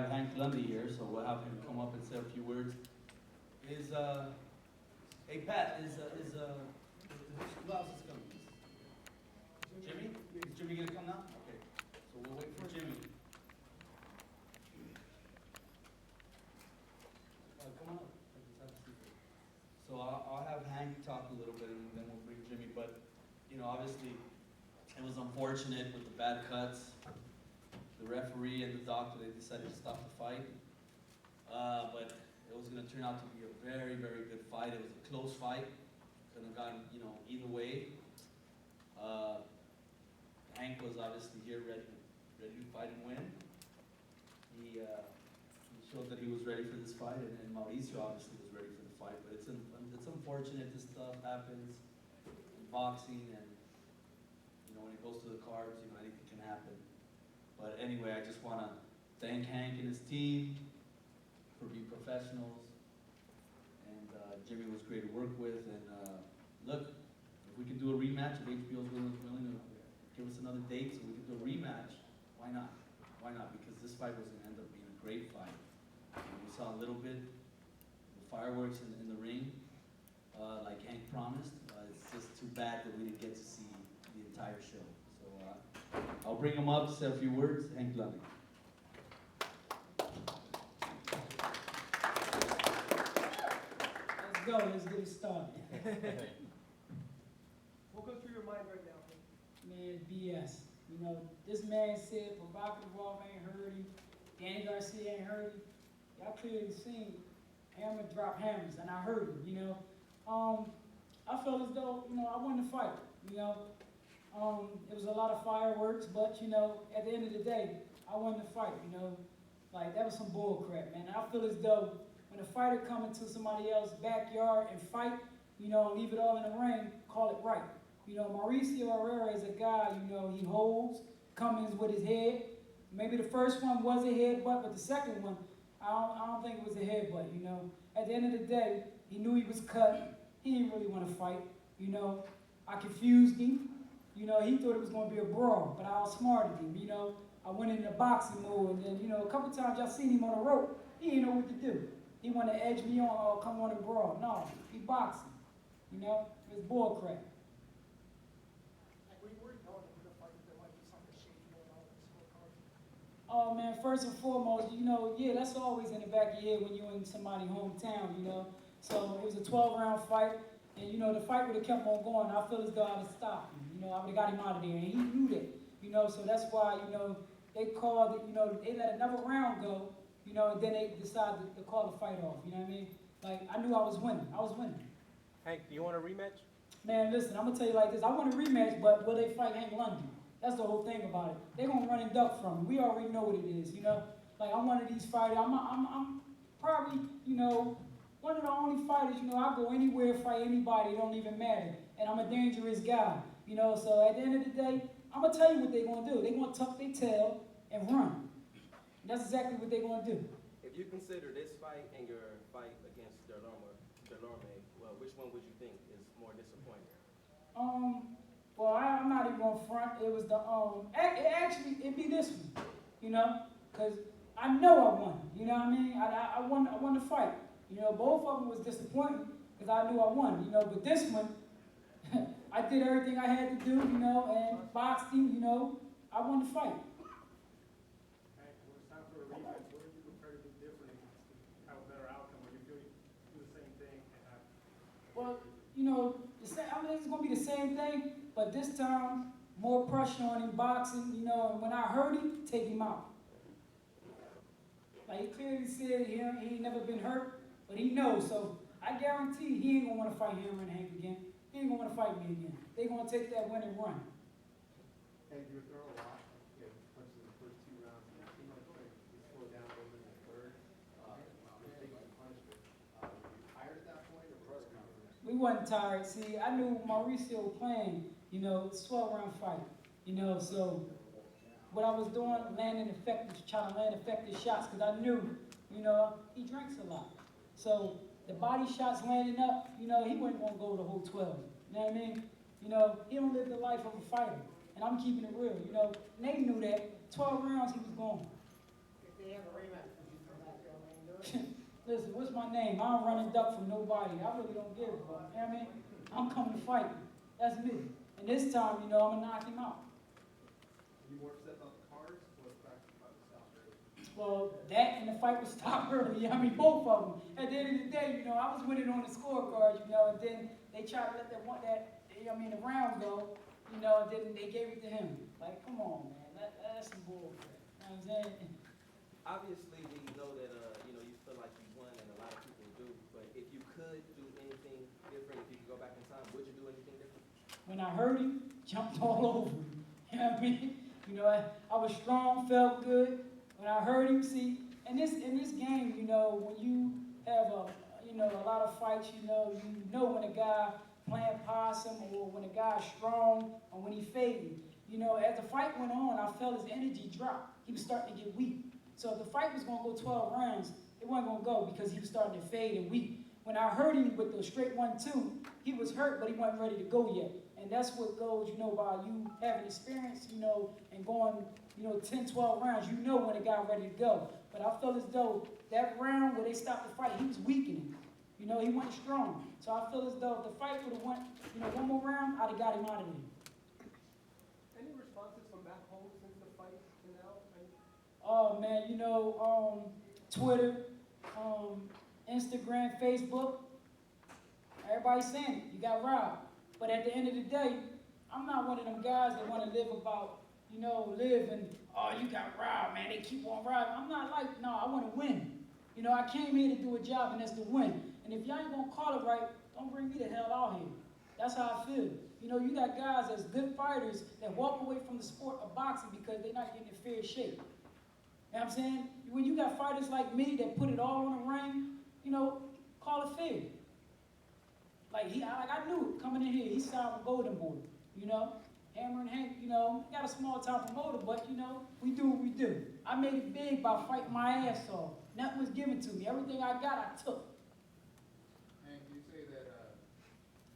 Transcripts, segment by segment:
have Hank Lundy here, so we'll have him come up and say a few words. Hey Pat, who else is coming? Jimmy? Is Jimmy gonna come now? Okay, so we'll wait for Jimmy. Come on up. So I'll have Hank talk a little bit and then we'll bring Jimmy, but, you know, obviously, it was unfortunate with the bad cuts. The referee and the doctor, they decided to stop the fight. But it was going to turn out to be a very, very good fight. It was a close fight. Could have gone, you know, either way. Hank was obviously here ready to fight and win. He showed that he was ready for this fight, and Mauricio obviously was ready for the fight. But it's unfortunate this stuff happens in boxing, and you know when it goes to the cards, you know anything can happen. But anyway, I just want to thank Hank and his team for being professionals, and Jimmy was great to work with. And look, if we can do a rematch, if HBO's willing to give us another date so we can do a rematch, why not? Why not? Because this fight was going to end up being a great fight. And we saw a little bit of the fireworks in the ring, like Hank promised. It's just too bad that we didn't get to see the entire show. So I'll bring him up to say a few words. Hank Lundy. Let's go. Let's get it started. What goes through your mind right now? Man, BS. You know, this man said Provocative ain't heard him. Danny Garcia ain't heard him. Y'all clearly seen Hammer drop hammers, and I heard him, you know. I felt as though, you know, I won the fight, you know. It was a lot of fireworks, but, you know, at the end of the day, I won the fight, you know. Like, that was some bull crap, man. I feel as though when a fighter come into somebody else's backyard and fight, you know, leave it all in the ring, call it right. You know, Mauricio Herrera is a guy, you know, he holds, comes with his head. Maybe the first one was a headbutt, but the second one, I don't think it was a headbutt, you know. At the end of the day, he knew he was cut. He didn't really want to fight, you know. I confused him. You know, he thought it was going to be a brawl, but I outsmarted him, you know. I went in the boxing mode, and then, you know, a couple times y'all seen him on the rope. He didn't know what to do. He wanted to edge me on or come on and brawl. No, he boxing, you know. It was bull crap. Oh man, first and foremost, you know, yeah, that's always in the back of your head when you're in somebody's hometown, you know. So it was a 12-round fight, and you know, the fight would have kept on going. I feel as though I would have stopped him, you know, I would have got him out of there, and he knew that, you know. So that's why, you know, they called it, you know, they let another round go, you know, and then they decided to call the fight off. You know what I mean? Like I knew I was winning. I was winning. Hank, do you want a rematch? Man, listen, I'm gonna tell you like this. I want a rematch, but will they fight Hank Lundy? That's the whole thing about it. They're gonna run and duck from him. We already know what it is, you know. Like I'm one of these fighters. I'm probably, you know, one of the only fighters. You know, I go anywhere, fight anybody. It don't even matter. And I'm a dangerous guy, you know. So at the end of the day, I'm gonna tell you what they're gonna do. They're gonna tuck their tail and run. And that's exactly what they're gonna do. If you consider this fight and your fight against Delorme, well, which one would you think is more disappointing? Well, I'm not even gonna front. It was the it'd be this one, you know, because I know I won. You know what I mean? I won the fight. You know, both of them was disappointing because I knew I won. You know, but this one, I did everything I had to do. You know, and boxed him. You know, I won the fight. Hey, when it's time for a rematch, what did you prepare to do differently to have a better outcome, or you feel you do the same thing and have? Well, you know, I mean, it's gonna be the same thing, but this time more pressure on him boxing. You know, and when I hurt him, take him out. Like he clearly said, he ain't never been hurt, but he knows. So I guarantee he ain't gonna want to fight Hammer and Hank again. He ain't gonna want to fight me again. They gonna take that win and run. And you were throwing a lot. You had punches in the first 2 rounds. And it seemed like you slowed down a little bit in the third. You're taking the punishment. Were you tired at that point, or was it confident? We wasn't tired. See, I knew Mauricio playing. You know, it's a 12-round fight. You know, so what I was doing, trying to land effective shots, because I knew, you know, he drinks a lot. So the body shots landing up, you know, he wasn't going to go the whole 12. You know what I mean? You know, he don't live the life of a fighter. And I'm keeping it real, you know. And they knew that. 12 rounds, he was gone. If they have a rematch, Listen, what's my name? I don't run and duck from nobody. I really don't give a fuck. You know what I mean? I'm coming to fight. That's me. And this time, I'm gonna knock him out. You more upset about the cards or the fact that the stop early? Well, that and the fight was stopped early. I mean, both of them. At the end of the day, I was winning on the scorecard, and then they tried to let the round go, and then they gave it to him. Like, come on, man, that's some bullshit. You know what I'm saying? Obviously, we know that, you feel like you won, and a lot of people do, but if you could do anything different, if you could go back in time, would you do anything different? When I heard him, jumped all over him. You know what I mean? I was strong, felt good. When I heard him, see, in this game, when you have a lot of fights, you know when a guy playing possum or when a guy's strong or when he fading. As the fight went on, I felt his energy drop. He was starting to get weak. So if the fight was going to go 12 rounds, it wasn't going to go because he was starting to fade and weak. When I heard him with the straight 1-2, he was hurt, but he wasn't ready to go yet. And that's what goes, by you having experience, and going, 10, 12 rounds, when a guy ready to go. But I felt as though that round where they stopped the fight, he was weakening. He wasn't strong. So I feel as though if the fight would have went, one more round, I'd have got him out of there. Any responses from back home since the fight to now? Oh, man, Twitter, Instagram, Facebook, everybody's saying it. You got robbed. But at the end of the day, I'm not one of them guys that want to live about, live and, you got robbed, man. They keep on robbing. I'm not like, no, I want to win. I came here to do a job, and that's to win. And if y'all ain't going to call it right, don't bring me the hell out here. That's how I feel. You got guys that's good fighters that walk away from the sport of boxing because they're not getting in fair shape. You know what I'm saying? When you got fighters like me that put it all on the ring, call it fair. Like I knew it coming in here. He signed with Golden Boy, Hammer and Hank, got a small time promoter, but we do what we do. I made it big by fighting my ass off. Nothing was given to me. Everything I got, I took. And you say that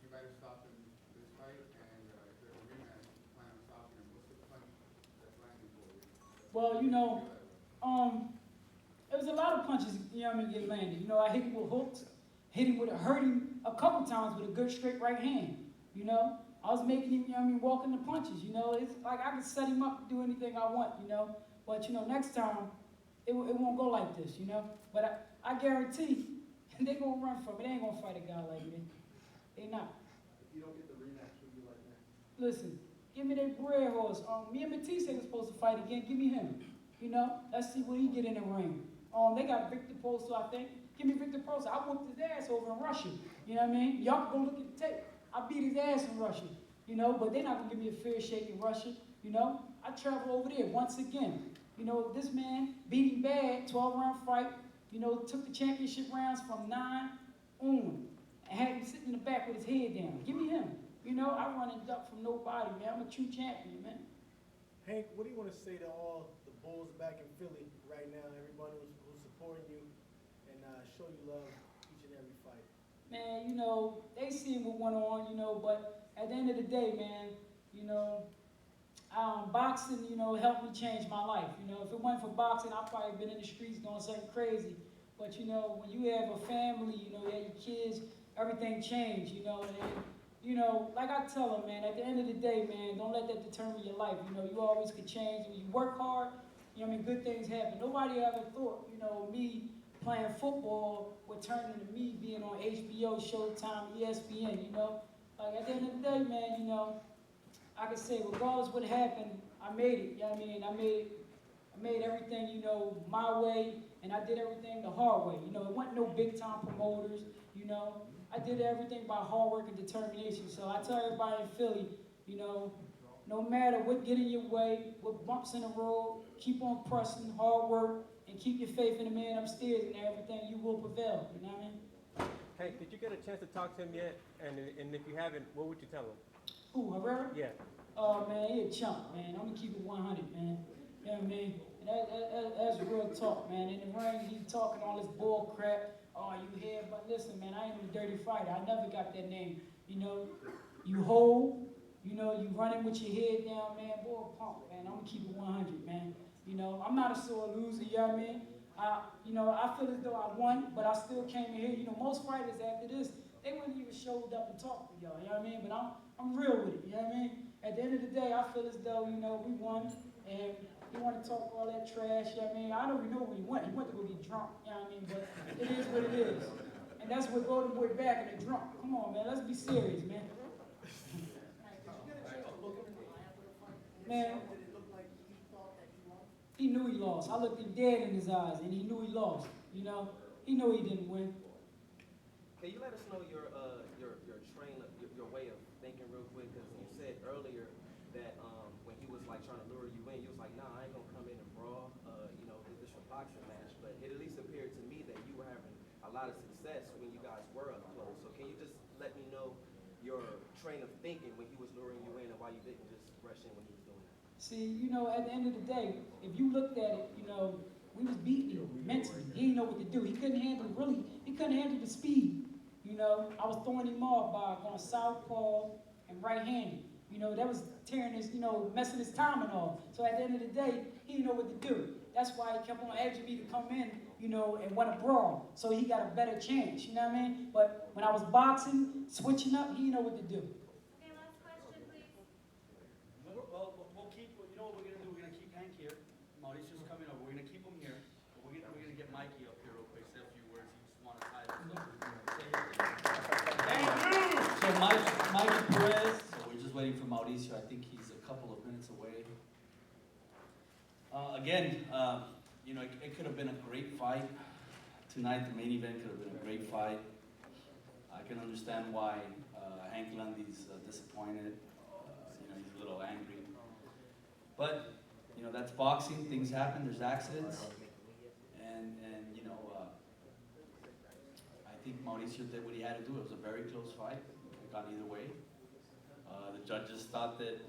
you might have stopped him this fight, and if there's a rematch, you plan on stopping him. What's the punch that's landing for you? Well, there was a lot of punches, get landed. I hit him with hooks, hurt him a couple times with a good straight right hand. I was making him, walking the punches. It's like I could set him up to do anything I want. But next time it won't go like this. But I guarantee they gonna run from it. They ain't gonna fight a guy like me. They not. If you don't get the rematch, who do you like next? Listen, give me that bread horse. Me and Matisse was supposed to fight again. Give me him. Let's see what he get in the ring. They got Victor Posto, I think. Give me Victor Posto. I whooped his ass over in Russia. You know what I mean? Y'all can go look at the tape. I beat his ass in Russia. But they're not gonna give me a fair shake in Russia. I travel over there once again. This man beat him bad, 12-round fight. Took the championship rounds from 9 on. And had him sitting in the back with his head down. Give me him. I run and duck from nobody, man. I'm a true champion, man. Hank, what do you want to say to all the Bulls back in Philly right now? Everybody who's supporting you and show you love each and every fight. Man, they seen what went on, but at the end of the day, man, boxing, helped me change my life. If it wasn't for boxing, I'd probably been in the streets doing something crazy. But, when you have a family, you have your kids, everything changed, and, like I tell them, man, at the end of the day, man, don't let that determine your life. You always could change. When you work hard, good things happen. Nobody ever thought, me playing football would turn into me being on HBO, Showtime, ESPN, Like, at the end of the day, man, I could say, regardless what happened, I made it, I made everything, my way, and I did everything the hard way. It wasn't no big-time promoters, I did everything by hard work and determination. So I tell everybody in Philly, no matter what get in your way, what bumps in the road, keep on pressing, hard work, and keep your faith in the man upstairs, and everything you will prevail. You know what I mean? Hey, did you get a chance to talk to him yet? And if you haven't, what would you tell him? Who, Herrera? Yeah. Oh, man, he a chump, man. I'm going to keep it 100, man. You know what I mean? And that's real talk, man. In the ring, he talking all this bull crap. Oh, you here? But listen, man, I ain't a dirty fighter. I never got that name. You hold, you running with your head down, man. Boy, punk, man. I'm going to keep it 100, man. I'm not a sore loser, you know what I mean? I feel as though I won, but I still came in here. You know, most fighters after this, they wouldn't even showed up and talked to y'all, you know what I mean? But I'm real with it, you know what I mean? At the end of the day, I feel as though, you know, we won, and you want to talk all that trash, you know what I mean? I don't even know where he went. He went to go get drunk, you know what I mean? But it is what it is. And that's what brought the boy back in the drunk. Come on, man, let's be serious, man. Man, he knew he lost. I looked him dead in his eyes, and he knew he lost. You know, he knew he didn't win. Can you let us know your train of, your way of thinking real quick? Because you said earlier that when he was like trying to lure you in, you was like, nah, I ain't gonna come in and brawl. You know, this is a boxing match. But it at least appeared to me that you were having a lot of success when you guys were up close. So can you just let me know your train of thinking when he was luring you in and why you didn't just rush in when he was doing that? See, you know, at the end of the day, if you looked at it, you know, we was beating him mentally. He didn't know what to do. He couldn't handle the speed. You know, I was throwing him off by going southpaw and right-handed. You know, that was tearing his, you know, messing his timing off. So at the end of the day, he didn't know what to do. That's why he kept on edging me to come in, you know, and want to brawl. So he got a better chance, you know what I mean? But when I was boxing, switching up, he didn't know what to do. Okay, last question, please. Well, we'll keep, you know what we're gonna do? We're gonna keep Hank here. Mauricio's coming over. We're gonna keep him here. But we're gonna get Mikey up here real quick, say a few words. He just wanna tie this up. Thank you! So Mikey Perez, so we're just waiting for Mauricio. I think he's a couple of minutes away. You know, it could have been a great fight. Tonight, the main event could have been a great fight. I can understand why Hank Lundy's disappointed. You know, he's a little angry. But, you know, that's boxing. Things happen. There's accidents. And you know, I think Mauricio did what he had to do. It was a very close fight. It got either way. The judges thought that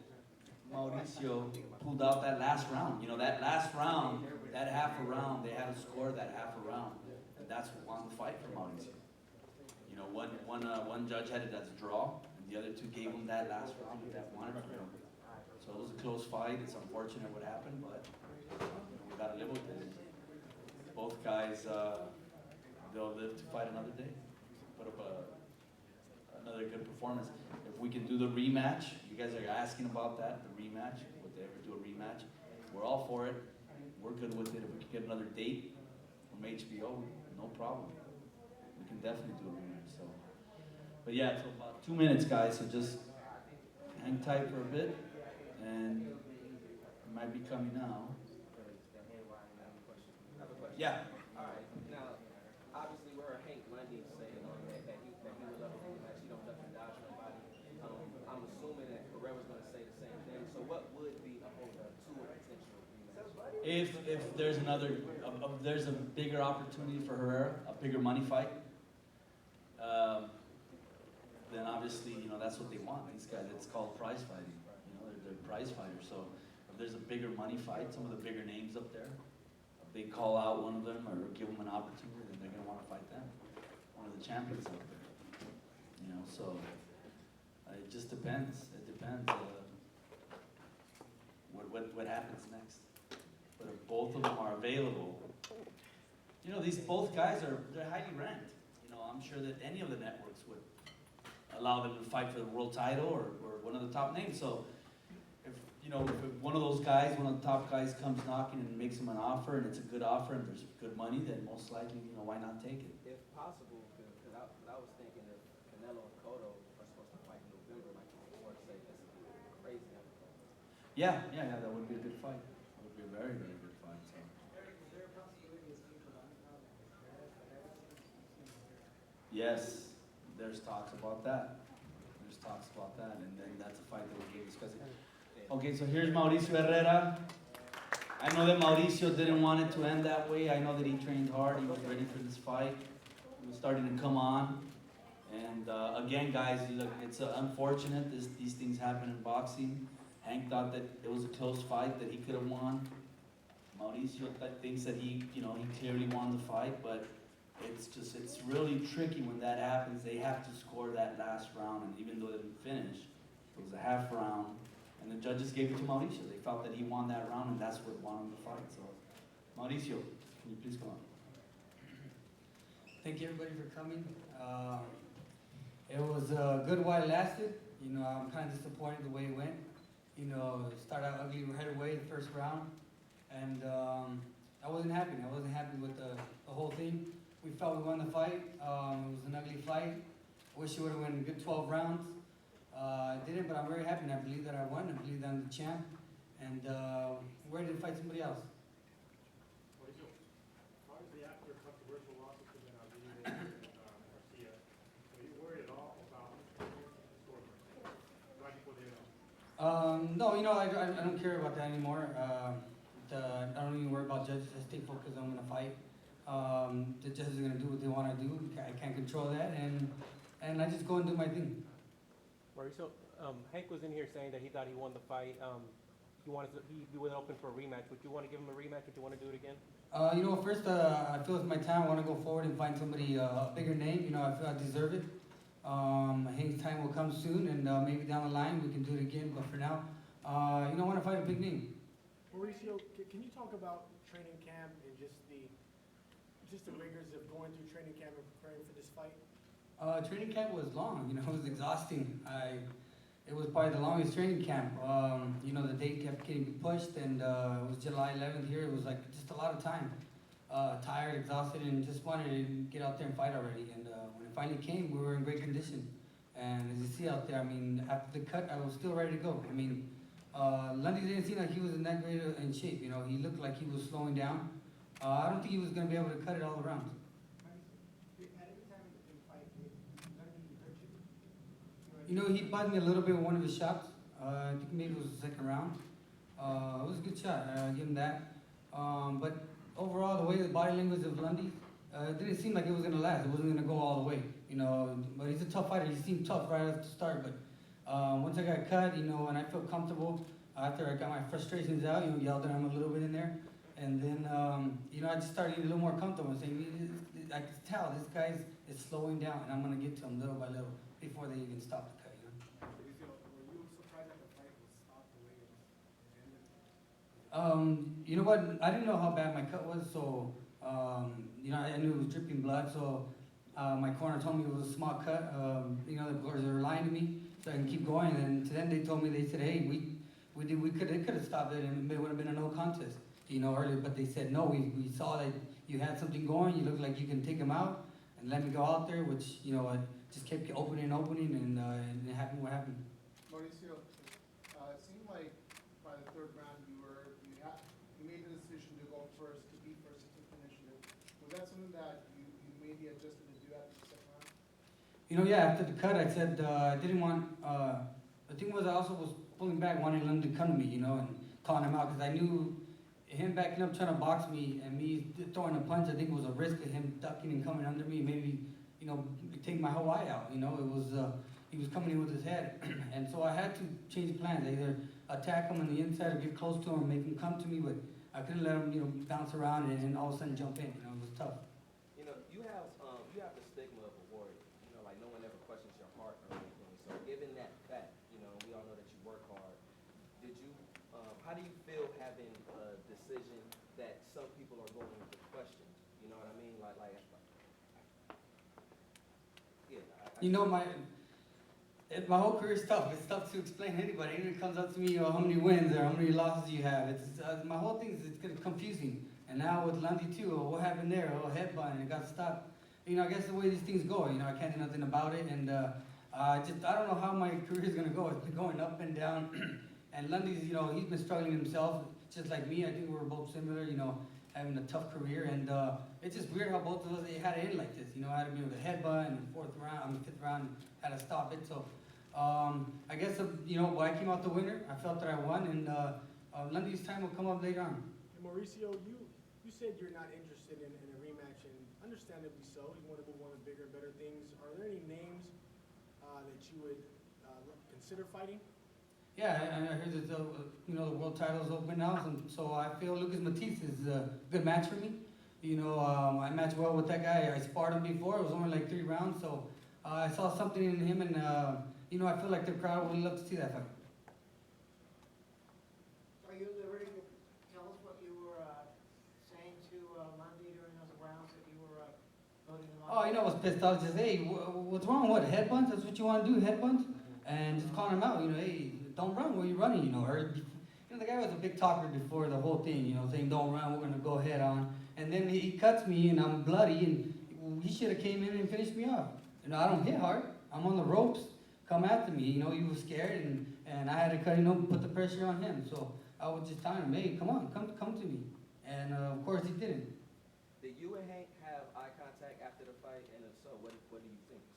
Mauricio pulled out that last round. You know, that last round, that half a round, they had to score that half a round. And that's what won the fight for Mauricio. You know, one judge had it as a draw, and the other two gave him that last round that won it for him. So it was a close fight. It's unfortunate what happened, but you know, we gotta live with it. Both guys, they'll live to fight another day. Put up another good performance. If we can do the rematch, you guys are asking about that, the rematch. Would they ever do a rematch? We're all for it. We're good with it. If we can get another date from HBO, no problem. We can definitely do a rematch. So, but yeah, so about 2 minutes, guys. So just hang tight for a bit, and it might be coming now. I have a question. Yeah. All right. Now, obviously, we heard Hank Lundy saying that he would love a rematch. He don't duck and dodge nobody. I'm assuming that Herrera's going to say the same thing. So, what would be a holdup to a potential rematch? If there's there's a bigger opportunity for Herrera, a bigger money fight, then obviously, you know, that's what they want. These guys, it's called prize fighting. You know, they're prize fighters. So if there's a bigger money fight, some of the bigger names up there, if they call out one of them or give them an opportunity, then they're gonna want to fight them. One of the champions out there. You know, so it just depends. It depends what happens next. But if both of them are available, you know, both guys they're highly ranked. You know, I'm sure that any of the networks would allow them to fight for the world title or one of the top names. So if one of those guys, one of the top guys comes knocking and makes him an offer and it's a good offer and there's good money, then most likely, you know, why not take it? If possible, because I was thinking if Canelo and Cotto are supposed to fight in November, like you were saying, that's crazy. Yeah, that would be a good fight. It would be a very, very good fight. So. Yes, there's talks about that. And then that's a fight that we're discussing. Okay, so here's Mauricio Herrera. I know that Mauricio didn't want it to end that way. I know that he trained hard. He was ready for this fight. He was starting to come on. And again, guys, look, it's unfortunate. These things happen in boxing. Hank thought that it was a close fight, that he could have won. Mauricio thinks that he clearly won the fight, but it's really tricky when that happens. They have to score that last round, and even though they didn't finish, it was a half round, and the judges gave it to Mauricio. They felt that he won that round, and that's what won him the fight. So, Mauricio, Can you please come on? Thank you everybody for coming. It was a good while it lasted. You know, I'm kind of disappointed the way it went. You know, it started out ugly right away the first round, and I wasn't happy. I wasn't happy with the whole thing. We felt we won the fight. It was an ugly fight. I wish it would have went a good 12 rounds. I didn't, but I'm very happy, and I believe that I won. I believe that I'm the champ, and we're ready to fight somebody else. Mauricio, as far as the after controversial losses to Benavides and Garcia, are you worried at all about the scorecard? Right before the end? No, you know, I don't care about that anymore. I don't even worry about judges. I stay focused. I'm gonna fight. The judges are gonna do what they want to do. I can't control that, and I just go and do my thing. Mauricio, Hank was in here saying that he thought he won the fight. He was open for a rematch. Would you want to give him a rematch? Would you want to do it again? You know, first, I feel it's my time. I want to go forward and find somebody, a bigger name. You know, I feel I deserve it. Hank's time will come soon, and maybe down the line we can do it again. But for now, you know, I want to fight a big name. Mauricio, can you talk about training camp and just the rigors of going through training camp and preparing for this fight? Training camp was long. You know, it was exhausting. It was probably the longest training camp. You know, the date kept getting pushed, and it was July 11th here. It was like just a lot of time. Tired, exhausted, and just wanted to get out there and fight already. And when it finally came, we were in great condition. And as you see out there, I mean, after the cut, I was still ready to go. I mean, Lundy didn't seem like he was in that great in shape. You know, he looked like he was slowing down. I don't think he was going to be able to cut it all around. You know, he buzzed me a little bit with one of his shots. I think maybe it was the second round. It was a good shot. I give him that. But overall, the way the body language of Lundy, it didn't seem like it was going to last. It wasn't going to go all the way. You know, but he's a tough fighter. He seemed tough right at the start. But once I got cut, you know, and I felt comfortable after I got my frustrations out, you know, yelled at him a little bit in there. And then, you know, I just started getting a little more comfortable and saying, I can tell this guy is slowing down, and I'm going to get to him little by little before they even stop the cut, you know. Mauricio, were you surprised that the fight was stopped the way it ended? You know what? I didn't know how bad my cut was, so you know, I knew it was dripping blood. So my corner told me it was a small cut. You know, the boys were lying to me, so I can keep going. And to them, they told me, they said, "Hey, they could have stopped it, and it would have been a no contest." You know, earlier, but they said no. We saw that you had something going. You looked like you can take him out, and let me go out there, which you know, I just kept opening, and it happened. What happened? Mauricio, it seemed like by the third round you made the decision to go first, to be first, to finish it. Was that something that you made the adjustment to do after the second round? You know, yeah. After the cut, I said I didn't want. The thing was, I also was pulling back, wanting him to come to me, you know, and calling him out because I knew him backing up, trying to box me, and me throwing a punch. I think it was a risk of him ducking and coming under me, maybe, you know, take my whole eye out. You know, it was he was coming in with his head, and so I had to change plans. Either attack him on the inside or get close to him, make him come to me, but I couldn't let him, you know, bounce around and all of a sudden jump in. You know, it was tough. You know, you have the stigma of a warrior. You know, like no one ever questions your heart or anything. So given that fact, you know, we all know that you work hard. Did you? How do you feel having a decision that some people are going to question? You know what I mean? Yeah. You know, my whole career is tough. It's tough to explain to anybody. Anyone comes up to me, how many wins or how many losses you have. It's my whole thing is it's confusing. And now with Lundy too, what happened there? Headbutt and it got stopped. You know, I guess the way these things go. You know, I can't do nothing about it. And I don't know how my career is gonna go. It's been going up and down. And Lundy's, you know, he's been struggling himself, just like me. I think we're both similar. You know, having a tough career. And it's just weird how both of us had to end like this. You know, I had to be with a headbutt in the fifth round, had to stop it. So I guess, you know, when I came out the winner, I felt that I won, and Lundy's time will come up later on. And Mauricio, you said you're not interested in a rematch, and understandably so. You want to move on to bigger and better things. Are there any names that you would consider fighting? Yeah, I heard that you know, the world title's open now, and so I feel Lucas Matisse is a good match for me. You know, I matched well with that guy. I sparred him before. It was only like 3 rounds, so I saw something in him, and you know, I feel like the crowd would love to see that fight. Are you at liberty to tell us what you were saying to Lundy Oh, I was pissed off. Just, hey, what's wrong? What, headbutts? That's what you want to do, headbutts? And just calling him out, hey, don't run. Where you running? Or, the guy was a big talker before the whole thing, saying don't run. We're gonna go head on. And then he cuts me, and I'm bloody, and he should have came in and finished me off. I don't hit hard. I'm on the ropes. Come after me. He was scared, and I had to cut, put the pressure on him. So I was just telling him, hey, come on, come to me. And of course he didn't. Did you and Hank have eye contact after the fight? And if so, what do you think you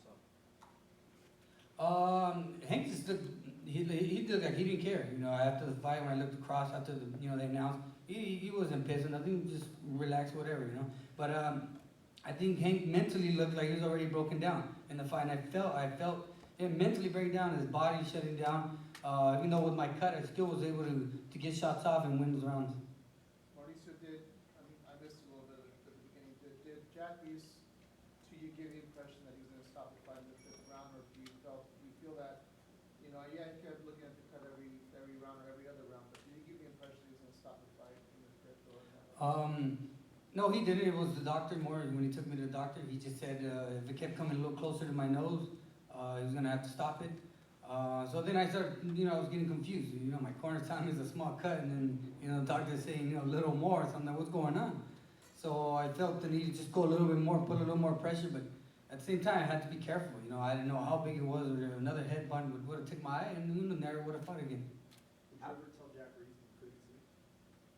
saw? Hank just looked, he looked like he didn't care. After the fight, when I looked across, after they announced, he wasn't pissed or nothing, just relaxed, whatever, But I think Hank mentally looked like he was already broken down in the fight. And I felt him mentally break down, his body shutting down. Even though with my cut, I still was able to get shots off and win those rounds. Mauricio, I missed a little bit at the beginning, did Jack Reese to you give the impression that he was gonna stop the fight in the fifth round, or do you feel that, he kept looking at the cut every round or every other round, but did he give the impression he was gonna stop the fight in the fifth or not? No, he didn't. It was the doctor more. When he took me to the doctor, he just said if it kept coming a little closer to my nose, he was gonna have to stop it. So then I started, I was getting confused. My corner time is a small cut, and then, the doctor's saying, a little more. So I'm like, what's going on? So I felt the need to just go a little bit more, put a little more pressure, but at the same time, I had to be careful. I didn't know how big it was, or another headbutt would have took my eye, and never would have fought again. Did you ever tell Jack Reese you couldn't see?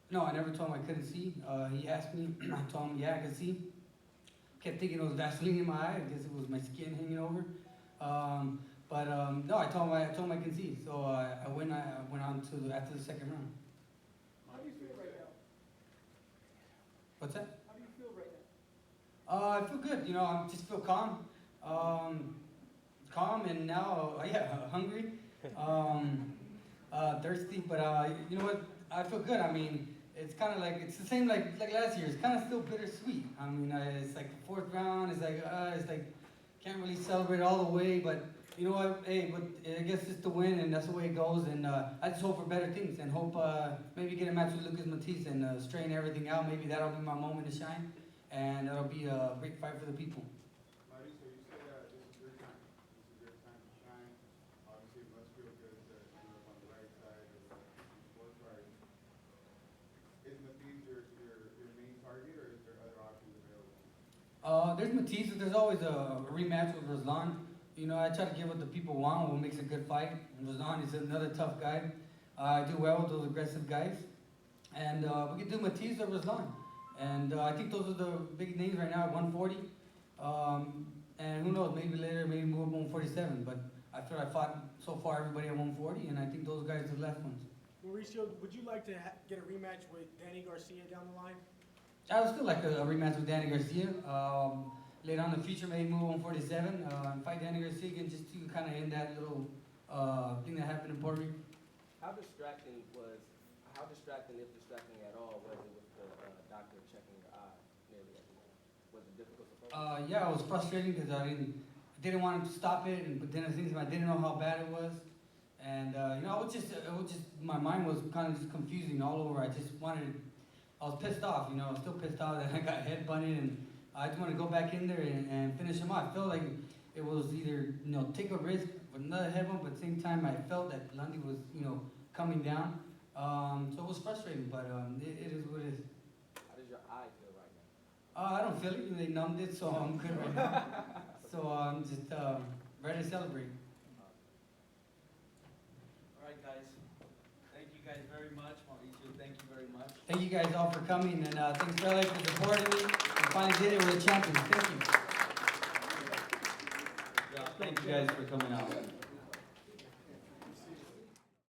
No, I never told him I couldn't see. He asked me, I told him, yeah, I could see. Kept thinking it was Vaseline in my eye. I guess it was my skin hanging over. No, I told him I can see. So I went on to after the second round. How do you feel right now? What's that? How do you feel right now? I feel good. I just feel calm. Calm and now, hungry, thirsty. But you know what? I feel good. It's kind of like, it's the same like last year. It's kind of still bittersweet. It's like the fourth round. It's like can't really celebrate all the way, but you know what? Hey, but I guess it's the win, and that's the way it goes. And I just hope for better things, and hope maybe get a match with Lucas Matisse and straighten everything out. Maybe that'll be my moment to shine, and it'll be a great fight for the people. Mauricio, you say this is your time. This is your time to shine. Obviously, it must feel good to end up on the right side of the scorecard. Is Matisse your main target, or is there other options available? There's Matisse. There's always a rematch with Ruslan. I try to get what the people want, what makes a good fight. And Ruslan is another tough guy. I do well with those aggressive guys. And we can do Matisse or Ruslan. And I think those are the big names right now at 140. And who knows, maybe later, maybe move up 147. But I feel I fought so far everybody at 140, and I think those guys are the last ones. Mauricio, would you like to get a rematch with Danny Garcia down the line? I would still like a rematch with Danny Garcia. Later on in the future, maybe move 147, fight Danny Garcia again, just to kind of end that little thing that happened in Puerto Rico. How distracting, if distracting at all, was it with the doctor checking your eye nearly at the end? Was it difficult to focus? Yeah, it was frustrating because I didn't want him to stop it, but then I didn't know how bad it was, and it was just my mind was kind of just confusing all over. I was pissed off, I was still pissed off that I got headbutted, and I just want to go back in there and finish him off. I felt like it was either, take a risk with another headbutt, but at the same time, I felt that Lundy was, coming down. So it was frustrating, but it is what it is. How does your eye feel right now? I don't feel it. They numbed it, so I'm good right now. So I'm just ready to celebrate. All right, guys. Thank you guys very much. Mauricio, thank you very much. Thank you guys all for coming, and thanks for LA for supporting me. We finally did it. We're the champions. Thank you. Yeah, thank you guys for coming out.